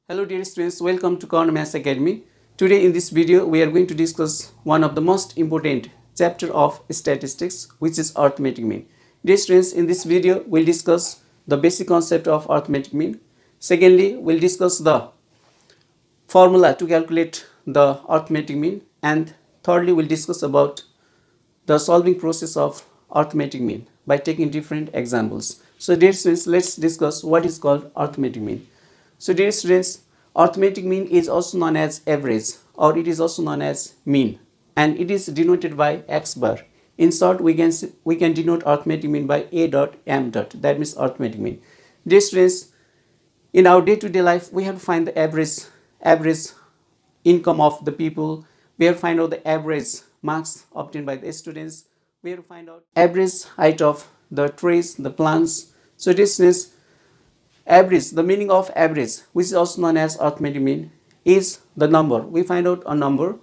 Hello dear students, welcome to Karna Maths Academy. Today in this video we are going to discuss one of the most important chapter of statistics, which is arithmetic mean. Dear students, in this video we'll discuss the basic concept of arithmetic mean. Secondly, we'll discuss the formula to calculate the arithmetic mean, and thirdly we'll discuss about the solving process of arithmetic mean by taking different examples. So dear students, let's discuss what is called arithmetic mean. So dear students, arithmetic mean is also known as average, or it is also known as mean, and it is denoted by x bar. In short, we can denote arithmetic mean by a dot m dot. That means arithmetic mean. Dear students, in our day-to-day life, we have to find the average income of the people. We have to find out the average marks obtained by the students. We have to find out average height of the trees, the plants. So this is average. The meaning of average, which is also known as arithmetic mean, is the number. We find out a number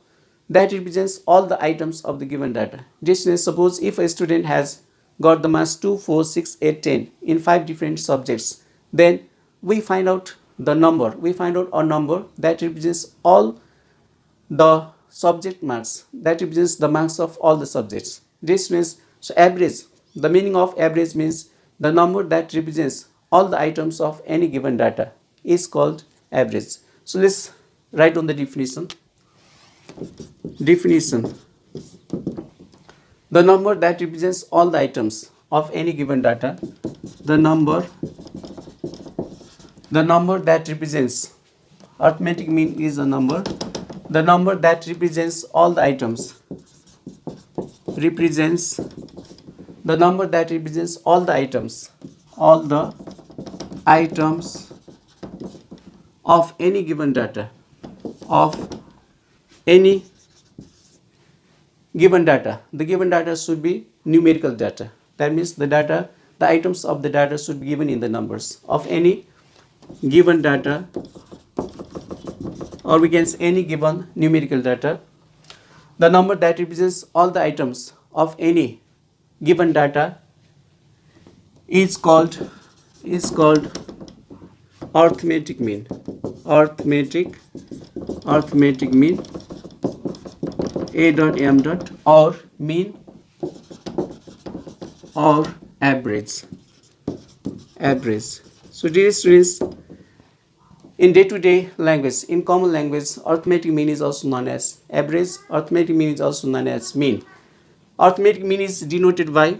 that represents all the items of the given data. This is, suppose if a student has got the marks 2, 4, 6, 8, 10 in 5 different subjects, then we find out the number. We find out a number that represents all the subject marks, that represents the marks of all the subjects. This means, so average, the meaning of average means the number that represents all the items of any given data is called average. So let's write on the definition. Definition: the number that represents all the items of any given data, the number that represents, arithmetic mean is a number, the number that represents all the items, represents the number that represents all the items of any given data, of any given data. The given data should be numerical data. That means the items of the data should be given in the numbers of any given data, or we can say any given numerical data. The number that represents all the items of any given data is called arithmetic mean. Arithmetic mean, a dot m dot, or mean, or average. So dear students, in day-to-day language, in common language, arithmetic mean is also known as average. Arithmetic mean is also known as mean. Arithmetic mean is denoted by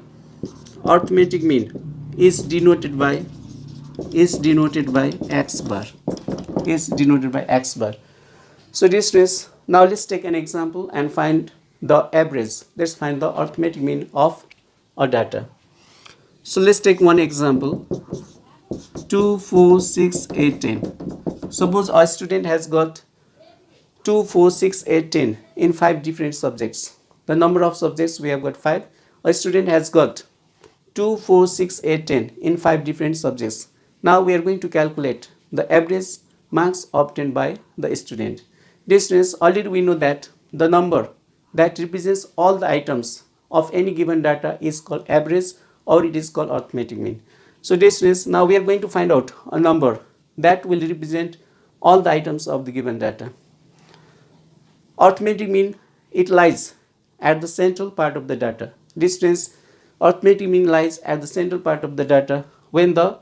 x bar. So dear students, now let's take an example and find the average. Let's find the arithmetic mean of a data. So let's take one example. 2, 4, 6, 8, 10. Suppose a student has got 2, 4, 6, 8, 10 in 5 different subjects. The number of subjects we have got 5. A student has got 2, 4, 6, 8, 10 in 5 different subjects. Now we are going to calculate the average marks obtained by the student. Dear students, already we know that the number that represents all the items of any given data is called average, or it is called arithmetic mean. So dear students, now we are going to find out a number that will represent all the items of the given data. Arithmetic mean, it lies at the central part of the data. Dear students, arithmetic mean lies at the central part of the data when the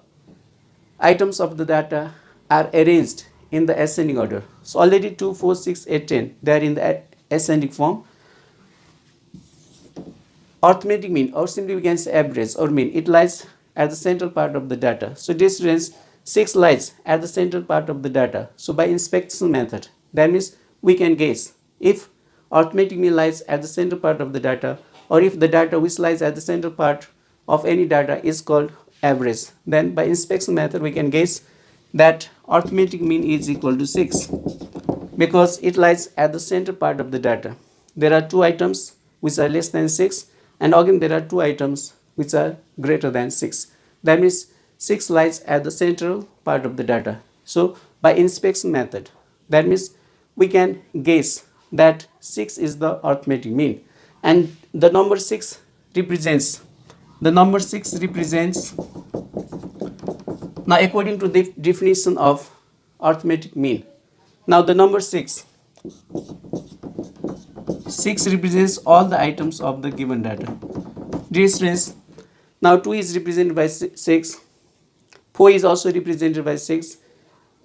items of the data are arranged in the ascending order. So already 2, 4, 6, 8, 10, they are in the ascending form. Arithmetic mean, or simply we can say average or mean, it lies at the central part of the data. So dear students, 6 lies at the central part of the data. So by inspection method, that means we can guess if arithmetic mean lies at the central part of the data, or if the data which lies at the central part of any data is called average. Then by inspection method we can guess that arithmetic mean is equal to 6, because it lies at the center part of the data. There are 2 items which are less than 6, and again there are 2 items which are greater than 6. That means 6 lies at the central part of the data. So by inspection method, that means we can guess that 6 is the arithmetic mean, and the number 6 represents, now according to the definition of arithmetic mean. Now the number 6 represents all the items of the given data. Dear students, now 2 is represented by 6, 4 is also represented by 6,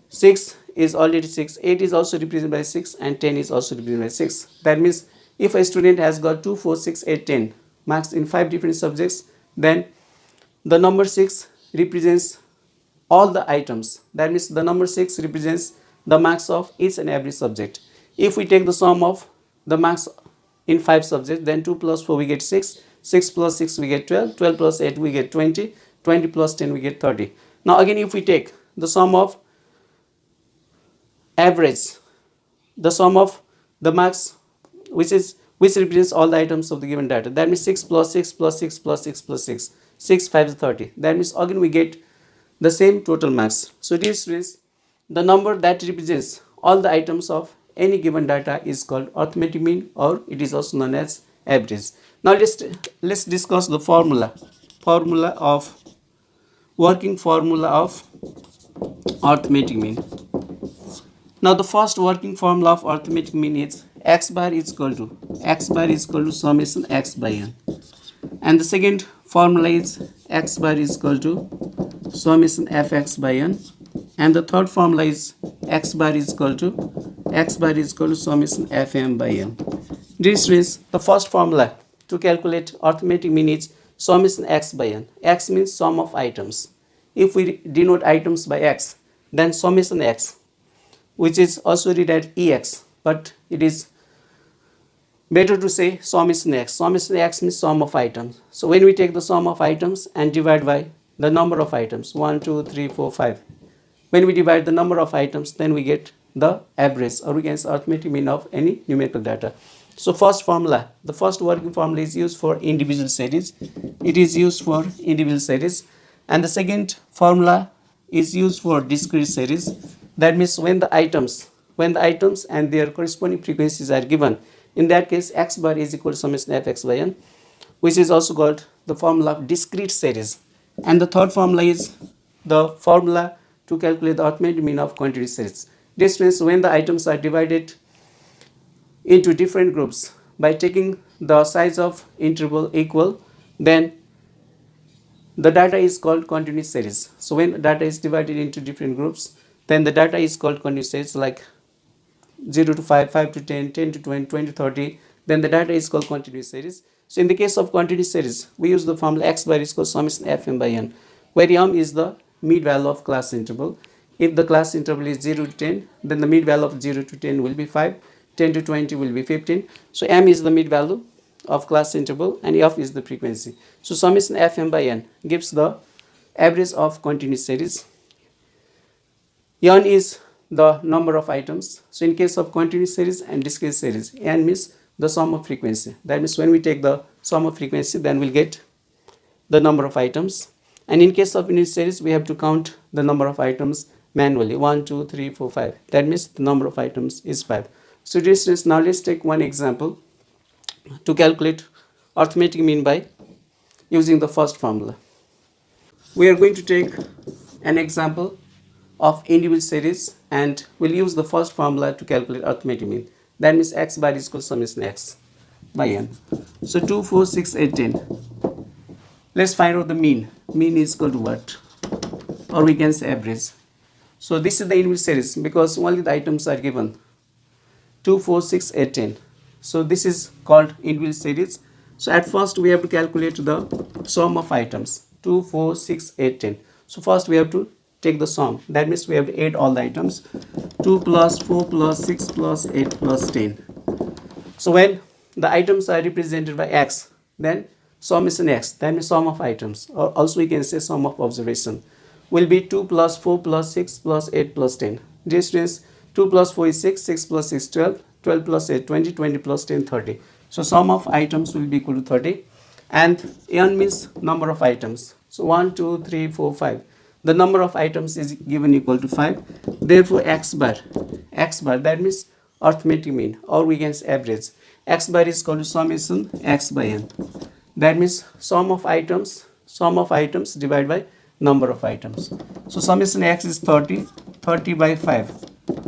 6 is already 6, 8 is also represented by 6, and 10 is also represented by 6. That means if a student has got 2, 4, 6, 8, 10 marks in 5 different subjects, then the number 6 represents all the items. That means the number 6 represents the marks of each and every subject. If we take the sum of the marks in 5 subjects, then 2 plus 4 we get 6, 6 plus 6 we get 12, 12 plus 8 we get 20, 20 plus 10 we get 30. Now again, if we take the sum of average, the sum of the marks which represents all the items of the given data, that means 6 plus 6 plus 6 plus 6 plus 6, 6 5 is 30. That means again we get the same total marks. So dear students, the number that represents all the items of any given data is called arithmetic mean, or it is also known as average. Now let's discuss the working formula of arithmetic mean. Now the first working formula of arithmetic mean is x bar is equal to summation x by n, and the second formula is x bar is equal to summation fx by n, and the third formula is x bar is equal to summation fm by n. Dear students, the first formula to calculate arithmetic mean is summation x by n. X means sum of items. If we denote items by x, then summation x, which is also read as ex, but it is better to say summation x. Summation x means sum of items. So when we take the sum of items and divide by the number of items, 1, 2, 3, 4, 5. When we divide the number of items, then we get the average, or we can say arithmetic mean of any numerical data. So the first working formula is used for individual series. It is used for individual series. And the second formula is used for discrete series. That means when the items and their corresponding frequencies are given, in that case x bar is equal to summation fx by n, which is also called the formula of discrete series. And the third formula is the formula to calculate the arithmetic mean of continuous series. This means when the items are divided into different groups by taking the size of interval equal, then the data is called continuous series. So when data is divided into different groups, then the data is called continuous series, like 0 to 5, 5 to 10, 10 to 20, 20 to 30, then the data is called continuous series. So in the case of continuous series, we use the formula x bar is equal to summation fm by n, where m is the mid value of class interval. If the class interval is 0 to 10, then the mid value of 0 to 10 will be 5, 10 to 20 will be 15. So m is the mid value of class interval and f is the frequency. So summation fm by n gives the average of continuous series. N is the number of items. So in case of continuous series and discrete series, n means the sum of frequency. That means when we take the sum of frequency, then we'll get the number of items. And in case of unit series, we have to count the number of items manually. 1, 2, 3, 4, 5. That means the number of items is 5. So dear students, now let's take one example to calculate arithmetic mean by using the first formula. We are going to take an example of individual series and we'll use the first formula to calculate arithmetic mean. That means x bar is equal to summation x by n. So 2, 4, 6, 8, 10. Let's find out the mean. Mean is equal to what? Or we can say average. So this is the individual series because only the items are given. 2, 4, 6, 8, 10. So this is called individual series. So at first we have to calculate the sum of items. 2, 4, 6, 8, 10. So first we have to take the sum. That means we have to add all the items. 2 plus 4 plus 6 plus 8 plus 10. So when the items are represented by x, then summation x, that means sum of items, or also we can say sum of observation, will be 2 plus 4 plus 6 plus 8 plus 10. Dear students, 2 plus 4 is 6, 6 plus 6 12, 12 plus 8 20, 20 plus 10 30. So sum of items will be equal to 30, and n means number of items. So 1, 2, 3, 4, 5. The number of items is given equal to 5. Therefore x bar, that means arithmetic mean, or we can say average. X bar is equal to summation x by n. That means sum of items divided by number of items. So summation x is 30. 30 by 5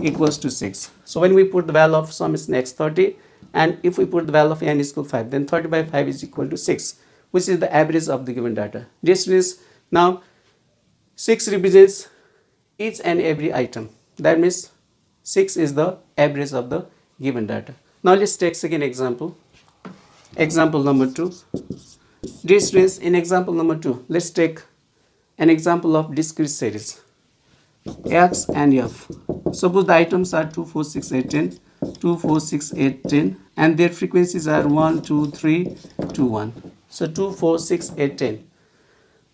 equals to 6. So when we put the value of summation x 30, and if we put the value of n is equal to 5, then 30 by 5 is equal to 6, which is the average of the given data. This means now 6 represents each and every item. That means 6 is the average of the given data. Now let's take second example. Example number 2. Dear students, in example number 2, let's take an example of discrete series x and f. Suppose the items are 2, 4, 6, 8, 10, 2, 4, 6, 8, 10, and their frequencies are 1, 2, 3, 2, 1. So 2, 4, 6, 8, 10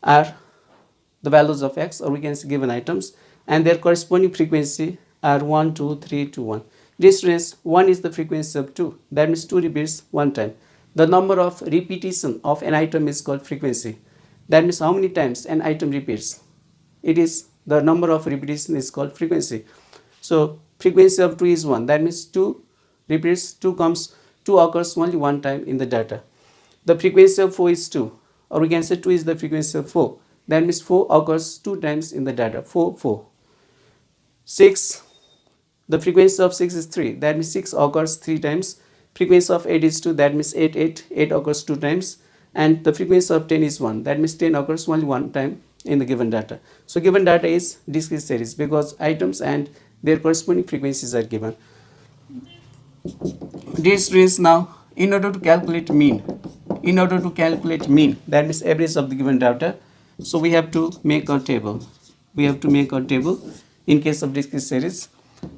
are the values of x, or we can say given items, and their corresponding frequency are 1, 2, 3, 2, 1. Dear students, 1 is the frequency of 2. That means 2 repeats one time. The number of repetition of an item is called frequency. That means how many times an item repeats. It is the number of repetition is called frequency. So frequency of 2 is 1. That means 2 repeats, 2 occurs only one time in the data. The frequency of 4 is 2, or we can say 2 is the frequency of 4. That means 4 occurs 2 times in the data. 4, 4. 6, the frequency of 6 is 3. That means 6 occurs 3 times. Frequency of 8 is 2. That means 8 occurs 2 times. And the frequency of 10 is 1. That means 10 occurs only one time in the given data. So given data is discrete series because items and their corresponding frequencies are given. Dear students, now in order to calculate mean, that means average of the given data, so we have to make a table. In case of discrete series.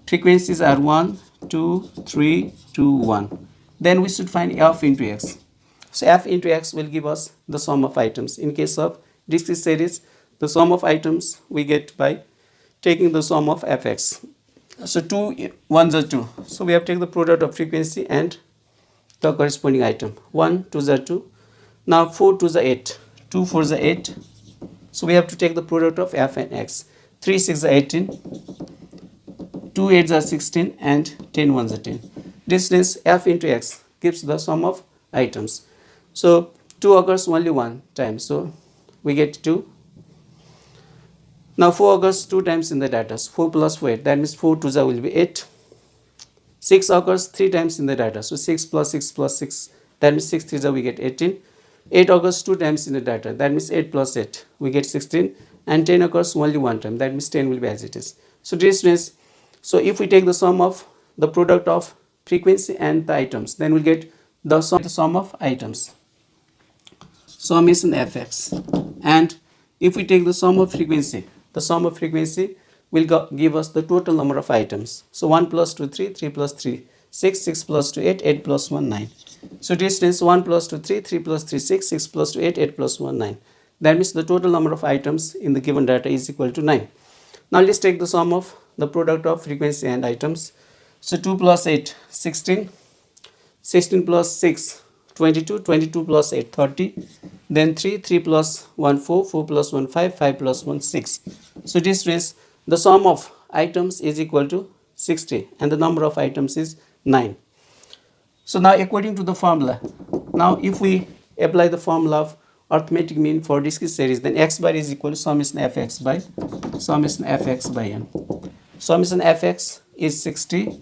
Frequencies are 1, 2, 3, 2, 1. Then we should find f into x. So f into x will give us the sum of items. In case of discrete series, the sum of items we get by taking the sum of fx. So 2 1s are 2. So we have to take the product of frequency and the corresponding item. 1 2s are 2. Now 4 2s are 8. 2 4s are 8. So we have to take the product of f and x. 3 6 are 18. 2 8s are 16 and 10 1s are 10. Distance f into x gives the sum of items. So 2 occurs only one time. So we get 2. Now 4 occurs 2 times in the data. So 4 plus 4 8. That means 4 2s will be 8. 6 occurs 3 times in the data. So 6 plus 6 plus 6. That means 6 3s we get 18. 8 occurs 2 times in the data. That means 8 plus 8. We get 16. And 10 occurs only one time. That means 10 will be as it is. So dear students, so if we take the sum of the product of frequency and the items, then we'll get the sum of items. Summation fx. And if we take the sum of frequency, the sum of frequency will give us the total number of items. So 1 plus 2 3, 3 plus 3 6, 6 plus 2 8, 8 plus 1 9. So distance 1 plus 2 3, 3 plus 3 6, 6 plus 2 8, 8 plus 1 9. That means the total number of items in the given data is equal to 9. Now let's take the sum of the product of frequency and items. So 2 plus 8 16, 16 plus 6 22, 22 plus 8 30, then 3 3 plus 1 4, 4 plus 1 5, 5 plus 1 6. So this means the sum of items is equal to 60 and the number of items is 9. So now according to the formula, now if we apply the formula of arithmetic mean for discrete series, then x bar is equal to summation fx by n. Summation fx is 60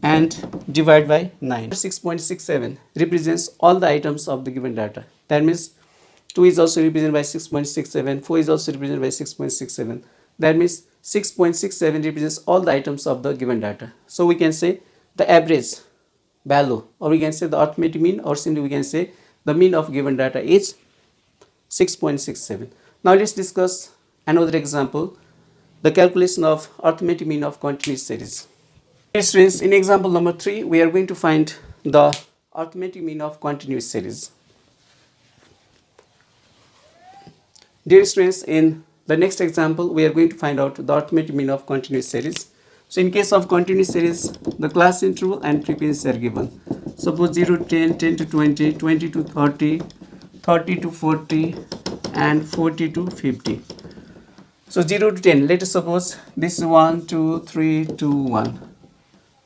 and divide by 9. 6.67 represents all the items of the given data. That means 2 is also represented by 6.67, 4 is also represented by 6.67. That means 6.67 represents all the items of the given data. So we can say the average value, or we can say the arithmetic mean, or simply we can say the mean of given data is 6.67. Now let's discuss another example, the calculation of arithmetic mean of continuous series. Dear students, in example number 3, we are going to find the arithmetic mean of continuous series. Dear students, in the next example, we are going to find out the arithmetic mean of continuous series. So in case of continuous series, the class interval and frequency are given. Suppose 0 to 10, 10 to 20, 20 to 30, 30 to 40, and 40 to 50. So 0 to 10, let us suppose this is 1, 2, 3, 2, 1.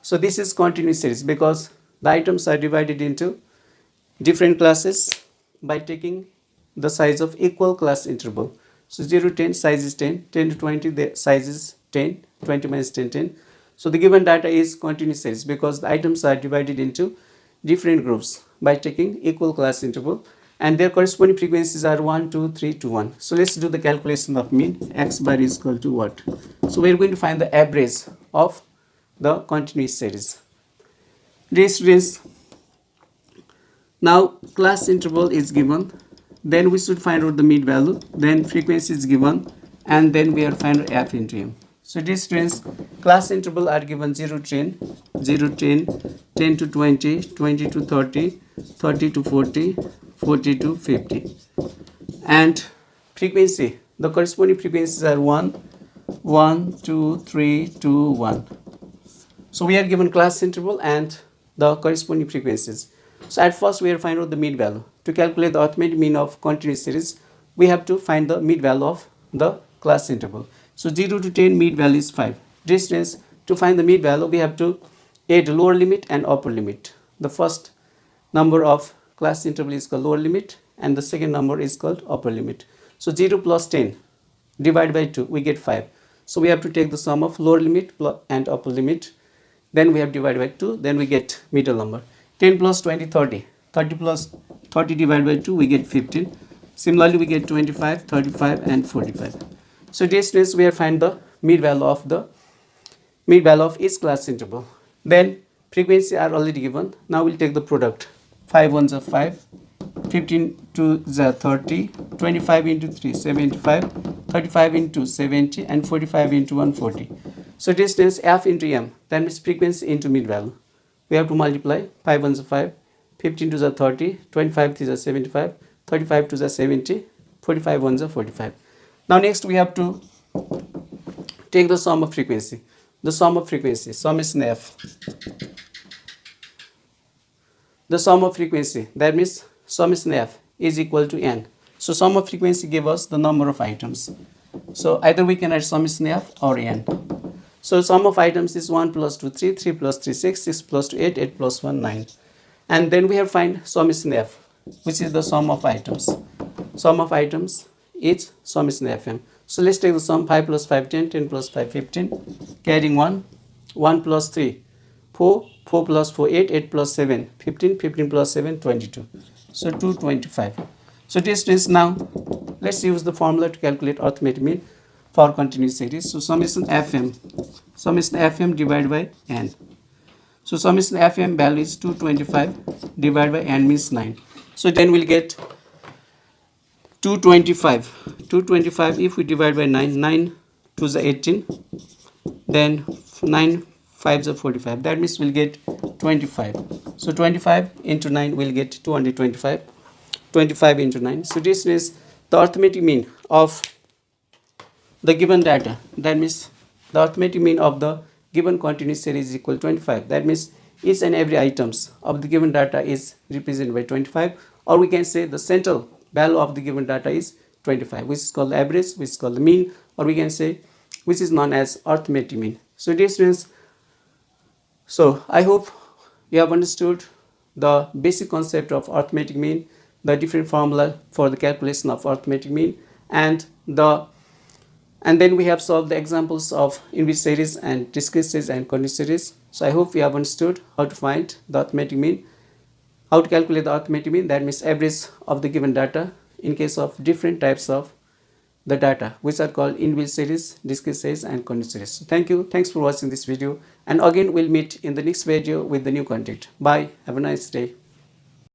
So this is continuous series because the items are divided into different classes by taking the size of equal class interval. So 0 to 10 size is 10, 10 to 20 the size is 10, 20 minus 10, 10. So the given data is continuous series because the items are divided into different groups by taking equal class interval, and their corresponding frequencies are 1, 2, 3 to 1. So let's do the calculation of mean. X bar is equal to what? So we're going to find the average of the continuous series. Dear students, now class interval is given, then we should find out the mean value, then frequency is given, and then we are find out f into m. So dear students, class interval are given 0 to 10, 0 to 10, 10 to 20, 20 to 30, 30 to 40, 40 to 50. And frequency, the corresponding frequencies are 1, 1, 2, 3, 2, 1. So we are given class interval and the corresponding frequencies. So at first we are find out the mean value. To calculate the arithmetic mean of continuous series, we have to find the mean value of the class interval. So 0 to 10 mean value is 5. Distance, to find the mean value, we have to add lower limit and upper limit. The first number of class interval is called lower limit and the second number is called upper limit. So 0 plus 10 divided by 2, we get 5. So we have to take the sum of lower limit and upper limit. Then we have divided by 2, then we get middle number. 10 plus 20, 30. 30 plus 30 divided by 2, we get 15. Similarly, we get 25, 35 and 45. So dear students, we have find the mean value of each class interval. Then frequency are already given. Now we'll take the product. 5 ones are 5, 15 to the 30, 25 into 3, 75, 35 into 70 and 45 into 140. So distance f into m, that means frequency into mean value. We have to multiply 5 ones are 5, 15 to the 30, 25 to the 75, 35 to the 70, 45 ones are 45. Now next we have to take the sum of frequency. The sum of frequency, summation f. The sum of frequency, that means summation f is equal to n. So sum of frequency gives us the number of items. So either we can add summation f or n. So sum of items is 1 plus 2, 3, 3 plus 3, 6, 6 plus 2, 8, 8 plus 1, 9. And then we have find summation f, which is the sum of items. Sum of items is summation fm. So let's take the sum. 5 plus 5, 10, 10 plus 5, 15. Carrying 1, 1 plus 3, 4, 4 plus 4, 8, 8 plus 7, 15, 15 plus 7, 22. So 225. So distance, now let's use the formula to calculate arithmetic mean for continuous series. So summation fm divided by n. So summation fm value is 225 divided by n means 9. So then we'll get 225. 225 if we divide by 9, 9 to the 18, then 9 5s are 45. That means we'll get 25. So 25 into 9 will get 225. 25 into 9. So this is the arithmetic mean of the given data. That means the arithmetic mean of the given continuous series is equal to 25. That means each and every items of the given data is represented by 25, or we can say the central value of the given data is 25, which is called the average, which is called the mean, or we can say which is known as arithmetic mean. So dear students, so I hope you have understood the basic concept of arithmetic mean, the different formula for the calculation of arithmetic mean, and then we have solved the examples of inverse series and discrete series and continuous series. So I hope you have understood how to find the arithmetic mean, how to calculate the arithmetic mean, that means average of the given data in case of different types of the data, which are called inverse series, discrete series and continuous series. So thank you. Thanks for watching this video, and again we'll meet in the next video with the new content. Bye. Have a nice day.